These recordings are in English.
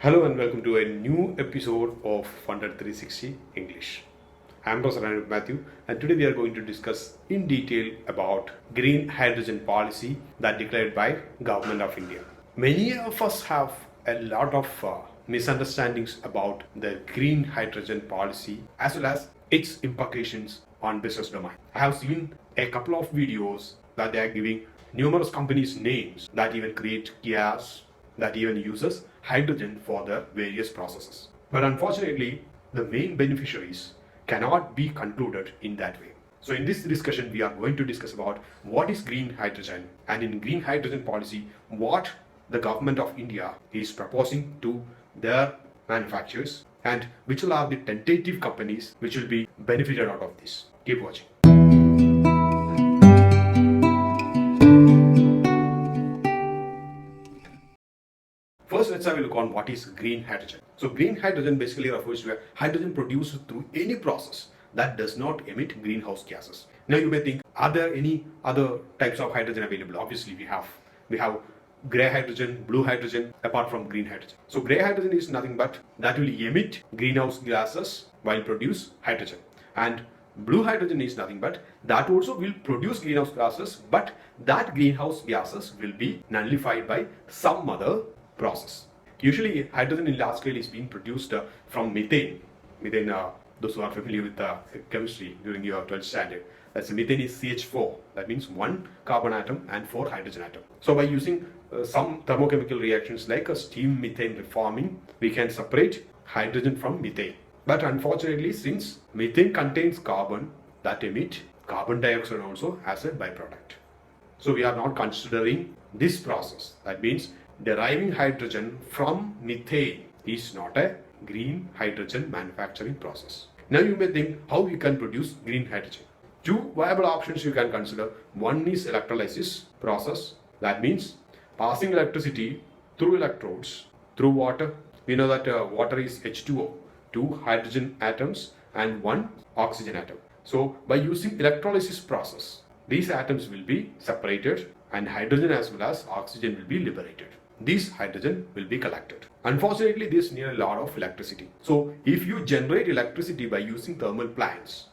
Hello and welcome to a new episode of Funded 360 English. I'm Professor Matthew, and today we are going to discuss in detail about green hydrogen policy that declared by Government of India. Many of us have a lot of misunderstandings about the green hydrogen policy as well as its implications on business domain. I have seen a couple of videos that they are giving numerous companies names that even create gas that even uses hydrogen for their various processes. But unfortunately, the main beneficiaries cannot be concluded in that way. So in this discussion, we are going to discuss about what is green hydrogen, and in green hydrogen policy, what the government of India is proposing to their manufacturers and which will are the tentative companies which will be benefited out of this. Keep watching. First, let's have a look on what is green hydrogen. So green hydrogen basically refers to a hydrogen produced through any process that does not emit greenhouse gases. Now you may think, are there any other types of hydrogen available? Obviously we have gray hydrogen, blue hydrogen, apart from green hydrogen. So gray hydrogen is nothing but that will emit greenhouse gases while produce hydrogen. And blue hydrogen is nothing but that also will produce greenhouse gases, but that greenhouse gases will be nullified by some other process. Usually hydrogen in large scale is being produced from methane. Those who are familiar with chemistry during your 12th standard, that's methane is CH4. That means one carbon atom and four hydrogen atom. So by using some thermochemical reactions like a steam methane reforming, we can separate hydrogen from methane. But unfortunately, since methane contains carbon, that emit carbon dioxide also as a byproduct. So we are not considering this process. That means deriving hydrogen from methane is not a green hydrogen manufacturing process. Now you may think how we can produce green hydrogen. Two viable options you can consider. One is electrolysis process. That means passing electricity through electrodes through water. We know that water is H2O, two hydrogen atoms and one oxygen atom. So by using electrolysis process, these atoms will be separated and hydrogen as well as oxygen will be liberated. This hydrogen will be collected. Unfortunately, this needs a lot of electricity. So if you generate electricity by using thermal plants,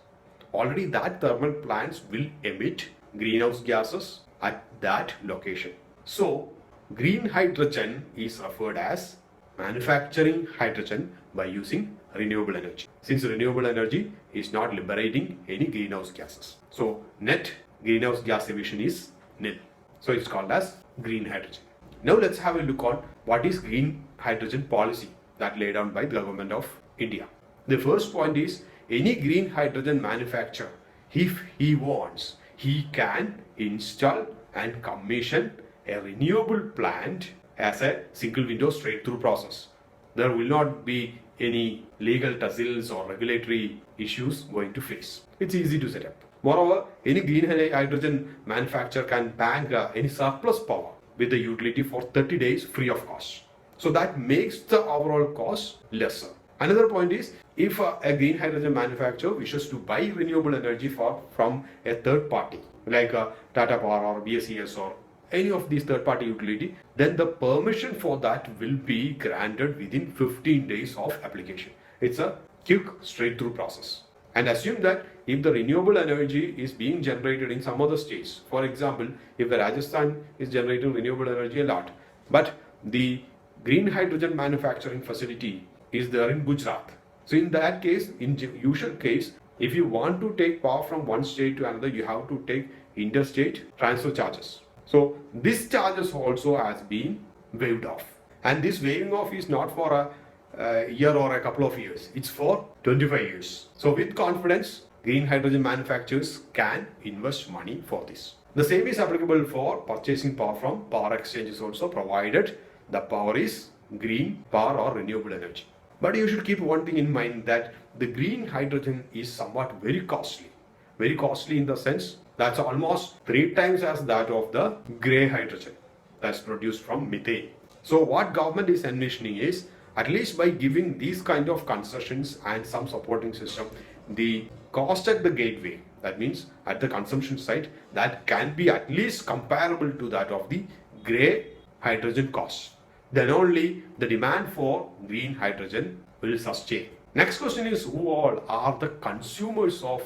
already that thermal plants will emit greenhouse gases at that location. So green hydrogen is referred as manufacturing hydrogen by using renewable energy, since renewable energy is not liberating any greenhouse gases. So net greenhouse gas emission is nil. So it's called as green hydrogen. Now let's have a look on what is green hydrogen policy that laid down by the government of India. The first point is any green hydrogen manufacturer, if he wants, he can install and commission a renewable plant as a single window straight through process. There will not be any legal tussles or regulatory issues going to face. It's easy to set up. Moreover, any green hydrogen manufacturer can bank any surplus power with the utility for 30 days free of cost. So that makes the overall cost lesser. Another point is if a green hydrogen manufacturer wishes to buy renewable energy from a third party like Tata Power or BSES or any of these third party utility, then the permission for that will be granted within 15 days of application. It's a quick straight through process. And assume that if the renewable energy is being generated in some other states, for example, if the Rajasthan is generating renewable energy a lot, but the green hydrogen manufacturing facility is there in Gujarat. So in that case, in usual case, if you want to take power from one state to another, you have to take interstate transfer charges. So this charges also has been waived off. And this waiving off is not for a year or a couple of years. It's for 25 years. So with confidence, green hydrogen manufacturers can invest money for this. The same is applicable for purchasing power from power exchanges also, provided the power is green power or renewable energy. But you should keep one thing in mind, that the green hydrogen is somewhat very costly. Very costly in the sense that's almost 3 times as that of the gray hydrogen that's produced from methane. So what government is envisioning is, at least by giving these kind of concessions and some supporting system, the cost at the gateway, that means at the consumption site, that can be at least comparable to that of the gray hydrogen cost. then only the demand for green hydrogen will sustain. Next question is, who all are the consumers of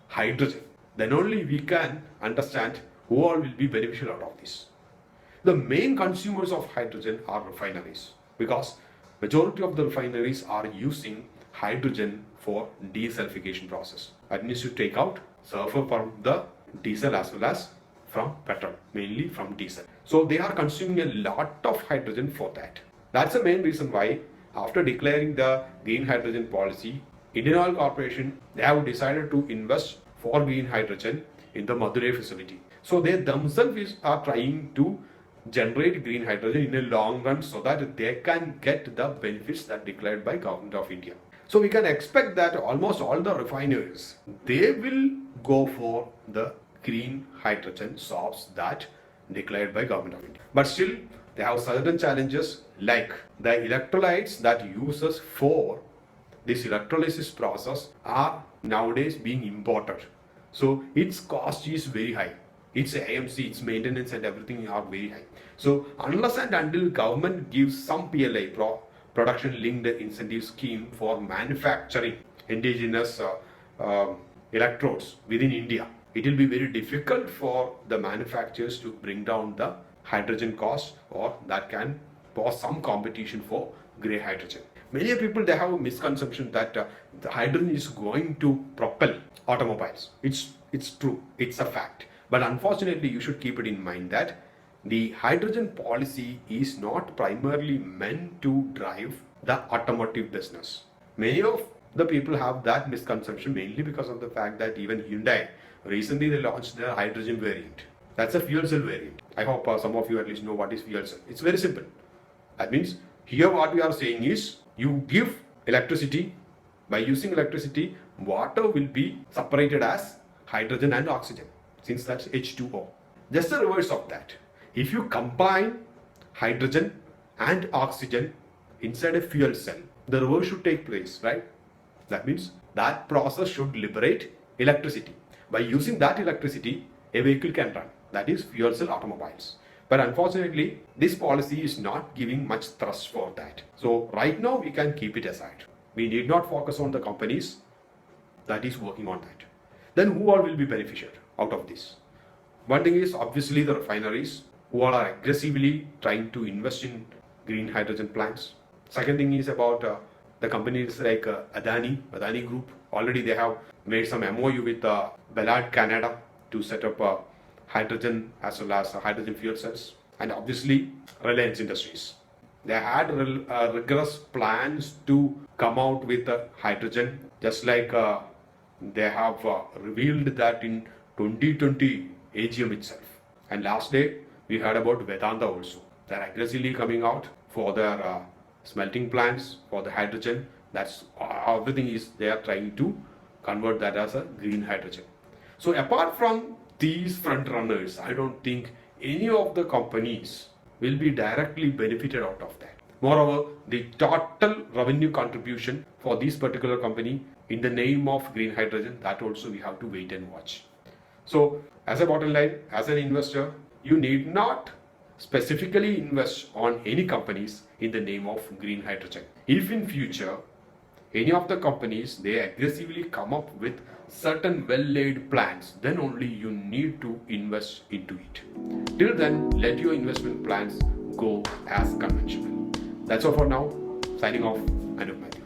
hydrogen? Then only we can understand who all will be beneficial out of this. The main consumers of hydrogen are refineries, because majority of the refineries are using hydrogen for desulfication process. That means to take out sulfur from the diesel as well as from petrol, mainly from diesel. So they are consuming a lot of hydrogen for that. That's the main reason why after declaring the green hydrogen policy, Indian Oil Corporation, they have decided to invest for green hydrogen in the Madurai facility. So they themselves are trying to generate green hydrogen in a long run so that they can get the benefits that declared by Government of India. So we can expect that almost all the refineries, they will go for the green hydrogen source that declared by Government of India. But still, they have certain challenges like the electrolytes that uses for this electrolysis process are nowadays being imported. So its cost is very high. Its AMC, its maintenance and everything are very high. So unless and until government gives some PLI, production linked incentive scheme for manufacturing indigenous electrodes within India, it will be very difficult for the manufacturers to bring down the hydrogen cost, or that can pose some competition for grey hydrogen. Many people, they have a misconception that the hydrogen is going to propel automobiles. It's true, it's a fact. But unfortunately, you should keep it in mind that the hydrogen policy is not primarily meant to drive the automotive business. Many of the people have that misconception, mainly because of the fact that even Hyundai, recently they launched their hydrogen variant. That's a fuel cell variant. I hope some of you at least know what is fuel cell. It's very simple. That means here what we are saying is, you give electricity. By using electricity, water will be separated as hydrogen and oxygen, since that's H2O. Just the reverse of that. If you combine hydrogen and oxygen inside a fuel cell, the reverse should take place, right? That means that process should liberate electricity. By using that electricity, a vehicle can run. That is fuel cell automobiles. But unfortunately, this policy is not giving much thrust for that. So right now we can keep it aside. We need not focus on the companies that is working on that. Then who all will be beneficial out of this? One thing is obviously the refineries, who all are aggressively trying to invest in green hydrogen plants. Second thing is about the companies like Adani Group. Already they have made some MOU with Ballard Canada to set up hydrogen as well as hydrogen fuel cells. And obviously Reliance Industries. They had rigorous plans to come out with hydrogen, just like they have revealed that in 2020 AGM itself. And last day we heard about Vedanta also. They are aggressively coming out for their smelting plants for the hydrogen. That's everything is they are trying to convert that as a green hydrogen. So apart from these front runners, I don't think any of the companies will be directly benefited out of that. Moreover, the total revenue contribution for this particular company in the name of green hydrogen, that also we have to wait and watch. So as a bottom line, as an investor, you need not specifically invest on any companies in the name of green hydrogen. If in future any of the companies, they aggressively come up with certain well-laid plans, then only you need to invest into it. Till then, let your investment plans go as conventional. That's all for now. Signing off, Anup Mathew.